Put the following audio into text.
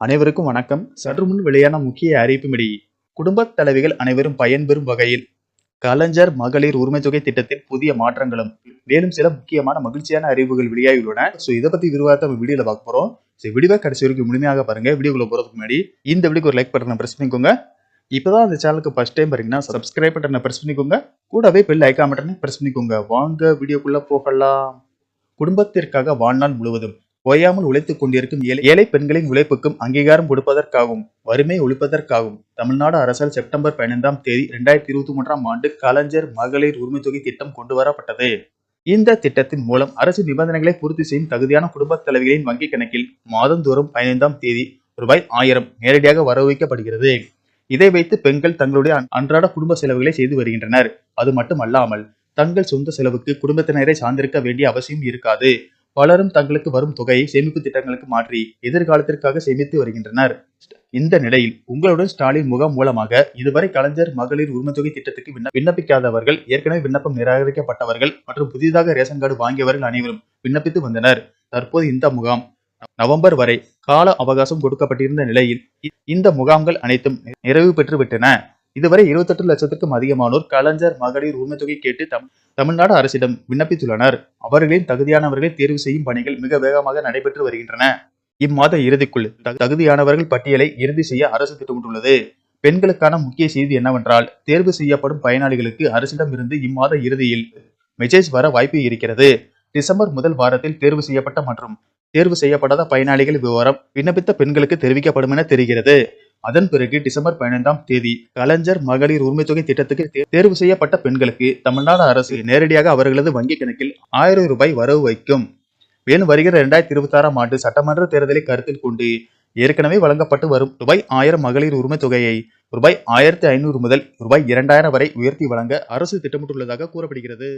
அனைவருக்கும் வணக்கம். சற்று முன் வெளியான முக்கிய அறிவிப்பும்படி குடும்பத் தலைவிகள் அனைவரும் பயன்பெறும் வகையில் கலைஞர் மகளிர் உரிமை தொகை திட்டத்தில் புதிய மாற்றங்களும் மேலும் சில முக்கியமான மகிழ்ச்சியான அறிவிப்புகள் வெளியாகியுள்ளன. இதை பத்தி விரிவாக வீடியோல பார்க்க போறோம். வீடியோ கடைசி வரைக்கும் முழுமையாக பாருங்க. வீடியோக்குள்ள போறதுக்கு முன்னாடி இந்த வீடியோக்கு ஒரு லைக் பட்டனை பிரஸ் பண்ணிக்கோங்க. இப்பதான் அந்த சேனலுக்கு ஃபர்ஸ்ட் டைம் பாருங்கன்னா சப்ஸ்கிரைப் பட்டனை பிரஸ் பண்ணிக்கோங்க. கூடவே பெல் ஐகான் பட்டனை பிரஸ் பண்ணிக்கோங்க. வாங்க வீடியோக்குள்ள போகலாம். குடும்பத்திற்காக வாழ்நாள் முழுவதும் ஓயாமல் உழைத்துக் கொண்டிருக்கும் ஏழை பெண்களின் உழைப்புக்கும் அங்கீகாரம் கொடுப்பதற்காகவும் வறுமை ஒழிப்பதற்காகவும் தமிழ்நாடு அரசால் செப்டம்பர் 15ஆம் தேதி 2023ஆம் ஆண்டு கலைஞர் மகளிர் உரிமை தொகை திட்டம் கொண்டு வரப்பட்டது. இந்த திட்டத்தின் மூலம் அரசு நிபந்தனைகளை பூர்த்தி செய்யும் தகுதியான குடும்பத் தலைவிகளின் வங்கிக் கணக்கில் மாதந்தோறும் 15ஆம் தேதி ரூபாய் 1000 நேரடியாக வரவு வைக்கப்படுகிறது. இதை வைத்து பெண்கள் தங்களுடைய அன்றாட குடும்ப செலவுகளை செய்து வருகின்றனர். அது மட்டுமல்லாமல் தங்கள் சொந்த செலவுக்கு குடும்பத்தினரை சார்ந்திருக்க வேண்டிய அவசியம் இருக்காது. பலரும் தங்களுக்கு வரும் தொகையை சேமிப்பு திட்டங்களுக்கு மாற்றி எதிர்காலத்திற்காக சேமித்து வருகின்றனர். இந்த நிலையில் உங்களுடன் ஸ்டாலின் முகாம் மூலமாக இதுவரை கலைஞர் மகளிர் உரிமை தொகை திட்டத்துக்கு விண்ணப்பிக்காதவர்கள், ஏற்கனவே விண்ணப்பம் நிராகரிக்கப்பட்டவர்கள் மற்றும் புதிதாக ரேஷன் கார்டு வாங்கியவர்கள் அனைவரும் விண்ணப்பித்து வந்தனர். தற்போது இந்த முகாம் நவம்பர் வரை கால அவகாசம் கொடுக்கப்பட்டிருந்த நிலையில் இந்த முகாம்கள் அனைத்தும் நிறைவு பெற்று விட்டன. இதுவரை 28 லட்சத்திற்கும் அதிகமானோர் கலைஞர் மகளிர் உரிமை தொகை கேட்டு தமிழ்நாடு அரசிடம் விண்ணப்பித்துள்ளனர். அவர்களின் தகுதியானவர்களை தேர்வு செய்யும் பணிகள் மிக வேகமாக நடைபெற்று வருகின்றன. இம்மாத இறுதிக்குள் தகுதியானவர்கள் பட்டியலை இறுதி செய்ய அரசு திட்டமிட்டுள்ளது. பெண்களுக்கான முக்கிய செய்தி என்னவென்றால், தேர்வு செய்யப்படும் பயனாளிகளுக்கு அரசிடம் இருந்து இம்மாத இறுதியில் மெசேஜ் வர வாய்ப்பு இருக்கிறது. டிசம்பர் முதல் வாரத்தில் தேர்வு செய்யப்பட்ட மற்றும் தேர்வு செய்யப்படாத பயனாளிகள் விவரம் விண்ணப்பித்த பெண்களுக்கு தெரிவிக்கப்படும் என தெரிகிறது. அதன் பிறகு டிசம்பர் 15ஆம் தேதி கலைஞர் மகளிர் உரிமை தொகை திட்டத்துக்கு தேர்வு செய்யப்பட்ட பெண்களுக்கு தமிழ்நாடு அரசு நேரடியாக அவர்களது வங்கிக் கணக்கில் 1000 ரூபாய் வரவு வைக்கும். மேலும் வருகிற 2026ஆம் ஆண்டு சட்டமன்ற தேர்தலை கருத்தில் கொண்டு ஏற்கனவே வழங்கப்பட்டு வரும் ரூபாய் 1000 மகளிர் உரிமை தொகையை ரூபாய் 1500 முதல் ரூபாய் 2000 வரை உயர்த்தி வழங்க அரசு திட்டமிட்டுள்ளதாக கூறப்படுகிறது.